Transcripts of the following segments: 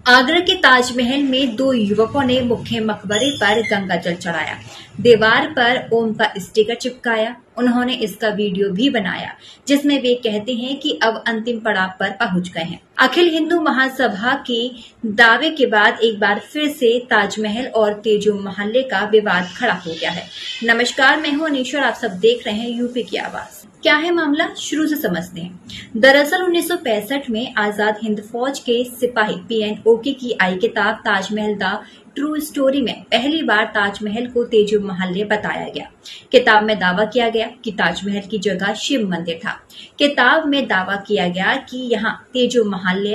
आगरा के ताजमहल में दो युवकों ने मुख्य मकबरे पर गंगा जल चढ़ाया। दीवार पर ओम का स्टिकर चिपकाया। उन्होंने इसका वीडियो भी बनाया जिसमें वे कहते हैं कि अब अंतिम पड़ाव पर पहुंच गए हैं। अखिल हिंदू महासभा के दावे के बाद एक बार फिर से ताजमहल और तेजो महल का विवाद खड़ा हो गया है। नमस्कार, मैं हूं अनीश और आप सब देख रहे हैं यूपी की आवाज। क्या है मामला, शुरू से समझते हैं। दरअसल 1965 में आजाद हिंद फौज के सिपाही PNOK की आई किताब ताजमहल द ट्रू स्टोरी में पहली बार ताजमहल को तेजो महल बताया गया। किताब में दावा किया गया कि ताजमहल की जगह शिव मंदिर था। किताब में दावा किया गया कि यहाँ तेजो महल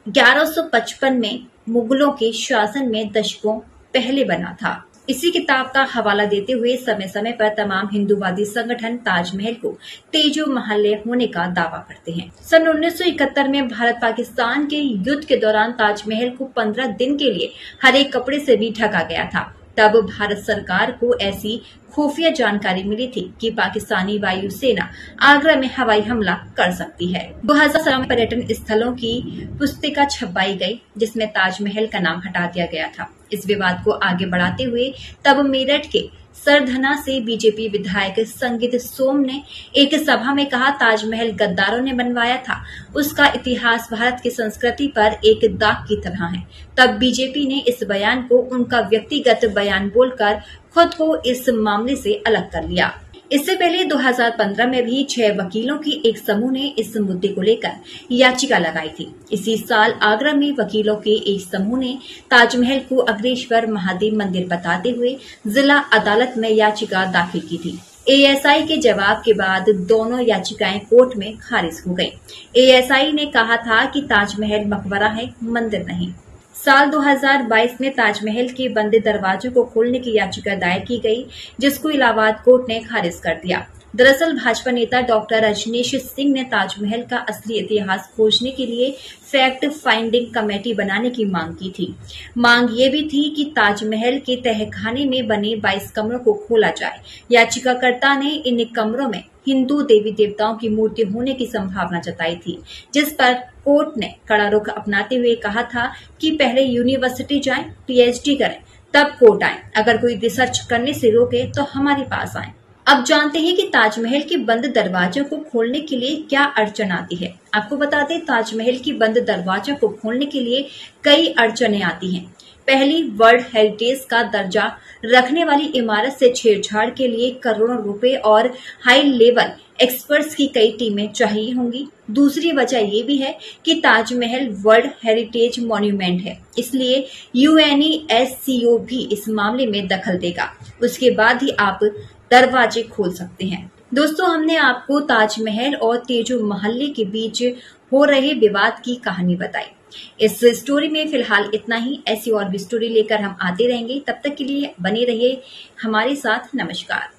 1155 में मुगलों के शासन में दशकों पहले बना था। इसी किताब का हवाला देते हुए समय समय पर तमाम हिंदूवादी संगठन ताजमहल को तेजो महल होने का दावा करते हैं। सन 1971 में भारत पाकिस्तान के युद्ध के दौरान ताजमहल को 15 दिन के लिए हरे कपड़े से भी ढका गया था। तब भारत सरकार को ऐसी खुफिया जानकारी मिली थी कि पाकिस्तानी वायुसेना आगरा में हवाई हमला कर सकती है। 2017 में पर्यटन स्थलों की पुस्तिका छपवाई गई जिसमें ताजमहल का नाम हटा दिया गया था। इस विवाद को आगे बढ़ाते हुए तब मेरठ के सरधना से बीजेपी विधायक संगीत सोम ने एक सभा में कहा, ताजमहल गद्दारों ने बनवाया था। उसका इतिहास भारत की संस्कृति पर एक दाग की तरह है। तब बीजेपी ने इस बयान को उनका व्यक्तिगत बयान बोलकर खुद को इस मामले से अलग कर लिया। इससे पहले 2015 में भी 6 वकीलों की एक समूह ने इस मुद्दे को लेकर याचिका लगाई थी। इसी साल आगरा में वकीलों के एक समूह ने ताजमहल को अग्रेश्वर महादेव मंदिर बताते हुए जिला अदालत में याचिका दाखिल की थी। ASI के जवाब के बाद दोनों याचिकाएं कोर्ट में खारिज हो गयी। ASI ने कहा था कि ताजमहल मकबरा है, मंदिर नहीं। साल 2022 में ताजमहल के बंद दरवाजों को खोलने की याचिका दायर की गई जिसको इलाहाबाद कोर्ट ने खारिज कर दिया। दरअसल भाजपा नेता डॉक्टर रजनीश सिंह ने ताजमहल का असली इतिहास खोजने के लिए फैक्ट फाइंडिंग कमेटी बनाने की मांग की थी। मांग ये भी थी कि ताजमहल के तहखाने में बने 22 कमरों को खोला जाए। याचिकाकर्ता ने इन कमरों में हिंदू देवी देवताओं की मूर्ति होने की संभावना जताई थी, जिस पर कोर्ट ने कड़ा रुख अपनाते हुए कहा था कि पहले यूनिवर्सिटी जाएं, PhD करें, तब कोर्ट आएं। अगर कोई रिसर्च करने से रोके तो हमारे पास आएं। अब जानते हैं कि ताजमहल के बंद दरवाजों को खोलने के लिए क्या अड़चन आती है। आपको बता दें, ताजमहल की बंद दरवाजों को खोलने के लिए कई अड़चनें आती हैं। पहली, वर्ल्ड हेरिटेज का दर्जा रखने वाली इमारत से छेड़छाड़ के लिए करोड़ों रुपए और हाई लेवल एक्सपर्ट्स की कई टीमें चाहिए होंगी। दूसरी वजह ये भी है कि ताजमहल वर्ल्ड हेरिटेज मॉन्यूमेंट है, इसलिए UNESCO भी इस मामले में दखल देगा। उसके बाद ही आप दरवाजे खोल सकते हैं। दोस्तों, हमने आपको ताजमहल और तेजो महल के बीच हो रहे विवाद की कहानी बताई। इस स्टोरी में फिलहाल इतना ही। ऐसी और भी स्टोरी लेकर हम आते रहेंगे। तब तक के लिए बने रहिए हमारे साथ। नमस्कार।